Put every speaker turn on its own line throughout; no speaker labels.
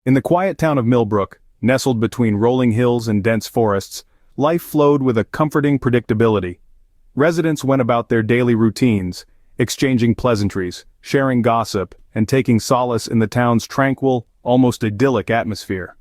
In the quiet town of Millbrook, nestled between rolling hills and dense forests, life flowed with a comforting predictability. Residents went about their daily routines, exchanging pleasantries, sharing gossip, and taking solace in the town's tranquil, almost idyllic atmosphere.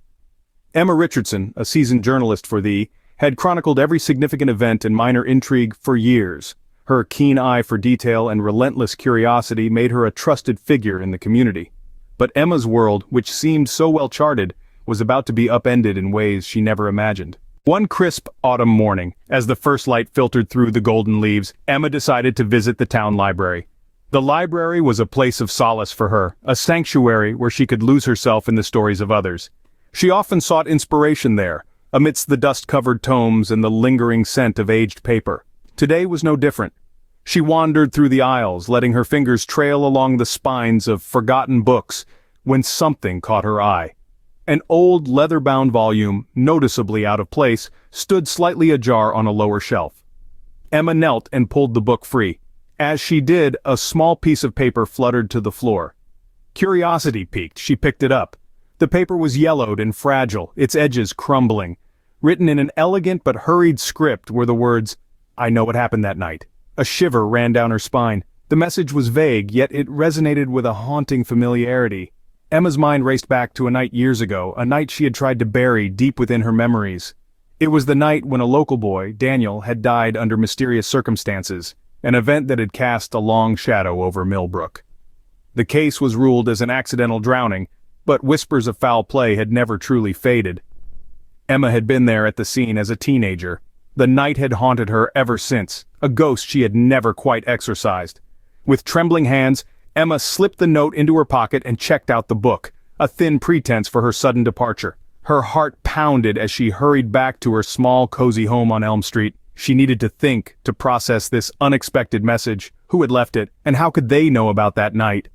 Emma Richardson, a seasoned journalist for the, had chronicled every significant event and minor intrigue for years. Her keen eye for detail and relentless curiosity made her a trusted figure in the community. But Emma's world, which seemed so well charted, was about to be upended in ways she never imagined. One crisp autumn morning, as the first light filtered through the golden leaves, Emma decided to visit the town library. The library was a place of solace for her, a sanctuary where she could lose herself in the stories of others. She often sought inspiration there, amidst the dust-covered tomes and the lingering scent of aged paper. Today was no different. She wandered through the aisles, letting her fingers trail along the spines of forgotten books, when something caught her eye. An old leather-bound volume, noticeably out of place, stood slightly ajar on a lower shelf. Emma knelt and pulled the book free. As she did, a small piece of paper fluttered to the floor. Curiosity piqued, she picked it up. The paper was yellowed and fragile, its edges crumbling. Written in an elegant but hurried script were the words, "I know what happened that night." A shiver ran down her spine. The message was vague, yet it resonated with a haunting familiarity. Emma's mind raced back to a night years ago, a night she had tried to bury deep within her memories. It was the night when a local boy, Daniel, had died under mysterious circumstances, an event that had cast a long shadow over Millbrook. The case was ruled as an accidental drowning, but whispers of foul play had never truly faded. Emma had been there at the scene as a teenager. The night had haunted her ever since, a ghost she had never quite exorcised. With trembling hands, Emma slipped the note into her pocket and checked out the book, a thin pretense for her sudden departure. Her heart pounded as she hurried back to her small, cozy home on Elm Street. She needed to think, to process this unexpected message. Who had left it, and how could they know about that night?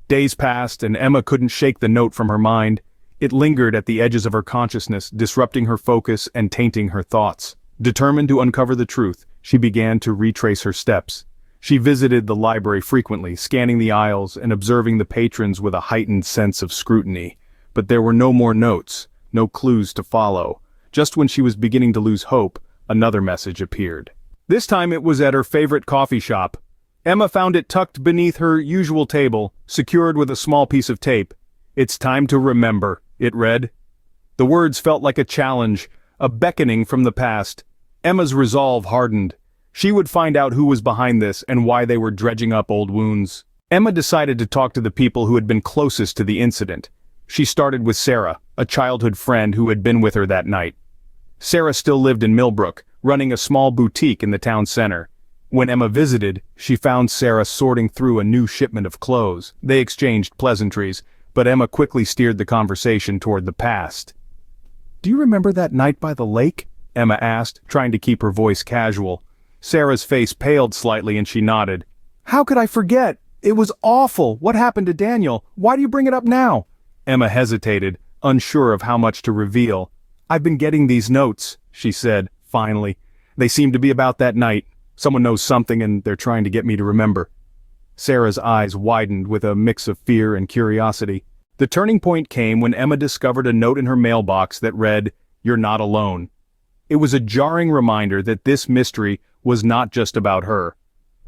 Days passed, and Emma couldn't shake the note from her mind. It lingered at the edges of her consciousness, disrupting her focus and tainting her thoughts. Determined to uncover the truth, she began to retrace her steps. She visited the library frequently, scanning the aisles and observing the patrons with a heightened sense of scrutiny. But there were no more notes, no clues to follow. Just when she was beginning to lose hope, another message appeared. This time it was at her favorite coffee shop. Emma found it tucked beneath her usual table, secured with a small piece of tape. "It's time to remember," it read. The words felt like a challenge, a beckoning from the past. Emma's resolve hardened. She would find out who was behind this and why they were dredging up old wounds. Emma decided to talk to the people who had been closest to the incident. She started with Sarah, a childhood friend who had been with her that night. Sarah still lived in Millbrook, running a small boutique in the town center. When Emma visited, she found Sarah sorting through a new shipment of clothes. They exchanged pleasantries, but Emma quickly steered the conversation toward the past. "Do you remember that night by the lake?" Emma asked, trying to keep her voice casual. Sarah's face paled slightly and she nodded. "How could I forget? It was awful. What happened to Daniel? Why do you bring it up now?" Emma hesitated, unsure of how much to reveal. "I've been getting these notes," she said, finally. "They seem to be about that night. Someone knows something and they're trying to get me to remember." Sarah's eyes widened with a mix of fear and curiosity. The turning point came when Emma discovered a note in her mailbox that read, "You're not alone." It was a jarring reminder that this mystery was not just about her.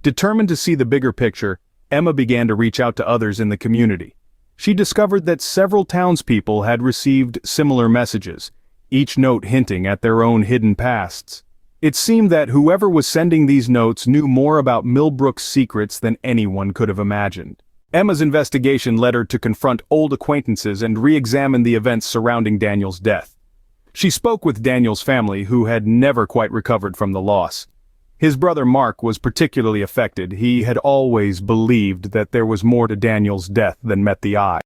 Determined to see the bigger picture, Emma began to reach out to others in the community. She discovered that several townspeople had received similar messages, each note hinting at their own hidden pasts. It seemed that whoever was sending these notes knew more about Millbrook's secrets than anyone could have imagined. Emma's investigation led her to confront old acquaintances and re-examine the events surrounding Daniel's death. She spoke with Daniel's family, who had never quite recovered from the loss. His brother Mark was particularly affected. He had always believed that there was more to Daniel's death than met the eye.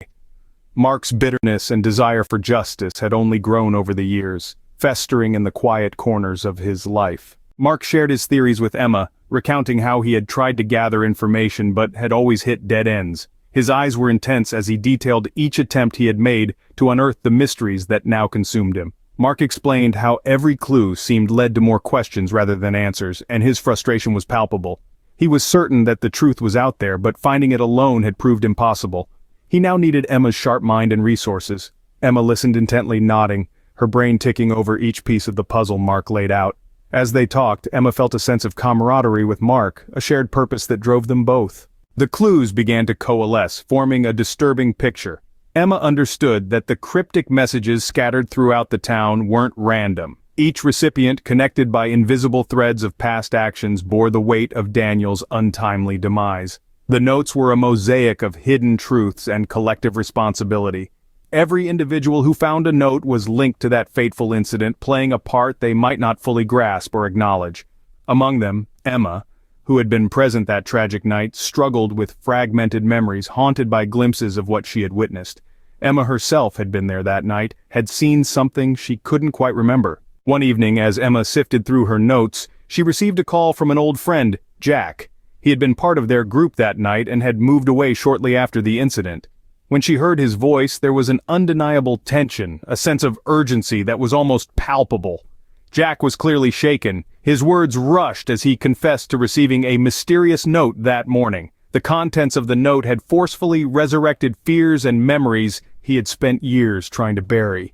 Mark's bitterness and desire for justice had only grown over the years, festering in the quiet corners of his life. Mark shared his theories with Emma, recounting how he had tried to gather information but had always hit dead ends. His eyes were intense as he detailed each attempt he had made to unearth the mysteries that now consumed him. Mark explained how every clue seemed led to more questions rather than answers, and his frustration was palpable. He was certain that the truth was out there, but finding it alone had proved impossible. He now needed Emma's sharp mind and resources. Emma listened intently, nodding, her brain ticking over each piece of the puzzle Mark laid out. As they talked, Emma felt a sense of camaraderie with Mark, a shared purpose that drove them both. The clues began to coalesce, forming a disturbing picture. Emma understood that the cryptic messages scattered throughout the town weren't random. Each recipient, connected by invisible threads of past actions, bore the weight of Daniel's untimely demise. The notes were a mosaic of hidden truths and collective responsibility. Every individual who found a note was linked to that fateful incident, playing a part they might not fully grasp or acknowledge. Among them, Emma, who had been present that tragic night, struggled with fragmented memories haunted by glimpses of what she had witnessed. Emma herself had been there that night, had seen something she couldn't quite remember. One evening, as Emma sifted through her notes, she received a call from an old friend, Jack. He had been part of their group that night and had moved away shortly after the incident. When she heard his voice, there was an undeniable tension, a sense of urgency that was almost palpable. Jack was clearly shaken. His words rushed as he confessed to receiving a mysterious note that morning. The contents of the note had forcefully resurrected fears and memories he had spent years trying to bury.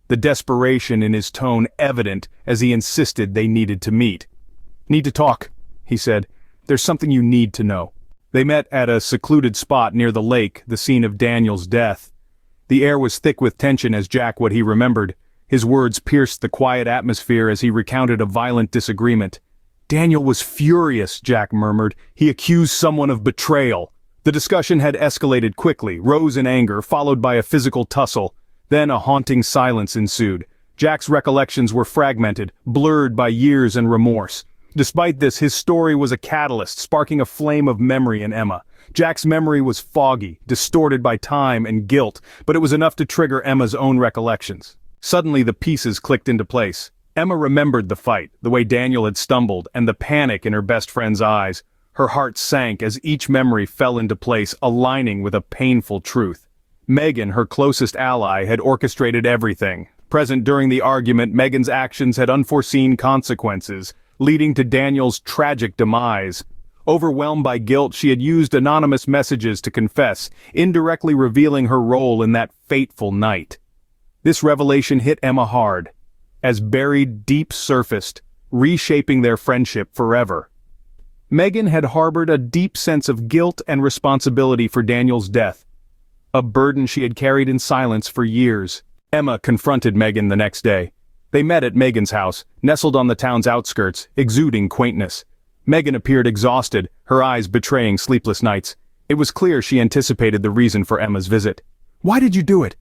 The desperation in his tone evident as he insisted they needed to meet. "Need to talk," he said. "There's something you need to know." They met at a secluded spot near the lake, the scene of Daniel's death. The air was thick with tension as Jack what he remembered. His words pierced the quiet atmosphere as he recounted a violent disagreement. "Daniel was furious," Jack murmured. "He accused someone of betrayal." The discussion had escalated quickly, rose in anger, followed by a physical tussle. Then a haunting silence ensued. Jack's recollections were fragmented, blurred by years and remorse. Despite this, his story was a catalyst, sparking a flame of memory in Emma. Jack's memory was foggy, distorted by time and guilt, but it was enough to trigger Emma's own recollections. Suddenly the pieces clicked into place. Emma remembered the fight, the way Daniel had stumbled, and the panic in her best friend's eyes. Her heart sank as each memory fell into place, aligning with a painful truth. Megan, her closest ally, had orchestrated everything. Present during the argument, Megan's actions had unforeseen consequences, leading to Daniel's tragic demise. Overwhelmed by guilt, she had used anonymous messages to confess, indirectly revealing her role in that fateful night. This revelation hit Emma hard, as buried deep surfaced, reshaping their friendship forever. Megan had harbored a deep sense of guilt and responsibility for Daniel's death, a burden she had carried in silence for years. Emma confronted Megan the next day. They met at Megan's house, nestled on the town's outskirts, exuding quaintness. Megan appeared exhausted, her eyes betraying sleepless nights. It was clear she anticipated the reason for Emma's visit. "Why did you do it?"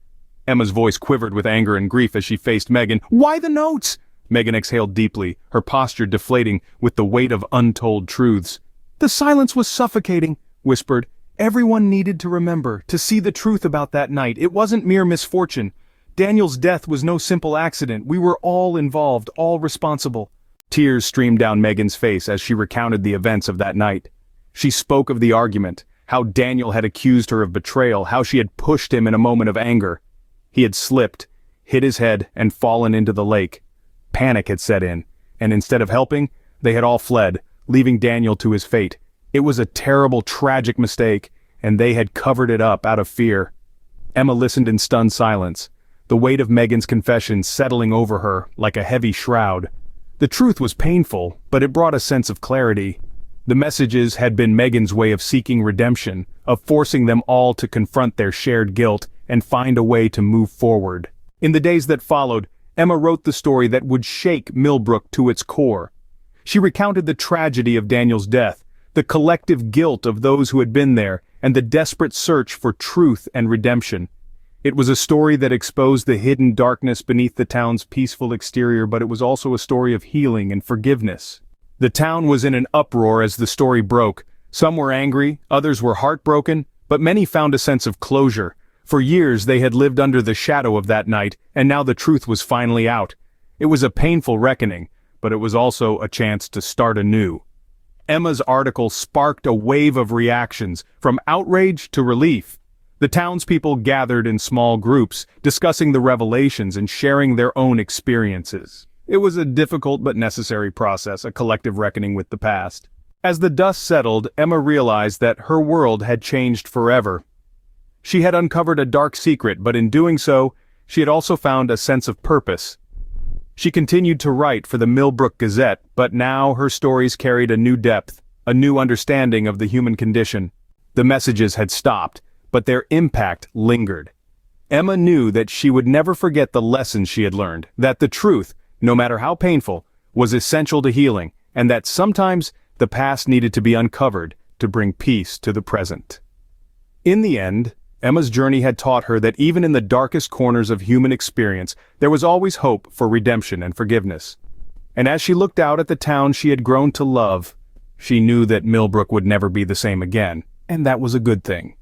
Emma's voice quivered with anger and grief as she faced Megan. "Why the notes?" Megan exhaled deeply, her posture deflating with the weight of untold truths. "The silence was suffocating," whispered. "Everyone needed to remember, to see the truth about that night. It wasn't mere misfortune. Daniel's death was no simple accident. We were all involved, all responsible." Tears streamed down Megan's face as she recounted the events of that night. She spoke of the argument, how Daniel had accused her of betrayal, how she had pushed him in a moment of anger. He had slipped, hit his head, and fallen into the lake. Panic had set in, and instead of helping, they had all fled, leaving Daniel to his fate. It was a terrible, tragic mistake, and they had covered it up out of fear. Emma listened in stunned silence, the weight of Megan's confession settling over her like a heavy shroud. The truth was painful, but it brought a sense of clarity. The messages had been Megan's way of seeking redemption, of forcing them all to confront their shared guilt and find a way to move forward. In the days that followed, Emma wrote the story that would shake Millbrook to its core. She recounted the tragedy of Daniel's death, the collective guilt of those who had been there, and the desperate search for truth and redemption. It was a story that exposed the hidden darkness beneath the town's peaceful exterior, but it was also a story of healing and forgiveness. The town was in an uproar as the story broke. Some were angry, others were heartbroken, but many found a sense of closure. For years they had lived under the shadow of that night, and now the truth was finally out. It was a painful reckoning, but it was also a chance to start anew. Emma's article sparked a wave of reactions, from outrage to relief. The townspeople gathered in small groups, discussing the revelations and sharing their own experiences. It was a difficult but necessary process, a collective reckoning with the past. As the dust settled, Emma realized that her world had changed forever. She had uncovered a dark secret, but in doing so, she had also found a sense of purpose. She continued to write for the Millbrook Gazette, but now her stories carried a new depth, a new understanding of the human condition. The messages had stopped, but their impact lingered. Emma knew that she would never forget the lessons she had learned, that the truth, no matter how painful, was essential to healing, and that sometimes the past needed to be uncovered to bring peace to the present. In the end, Emma's journey had taught her that even in the darkest corners of human experience, there was always hope for redemption and forgiveness. And as she looked out at the town she had grown to love, she knew that Millbrook would never be the same again, and that was a good thing.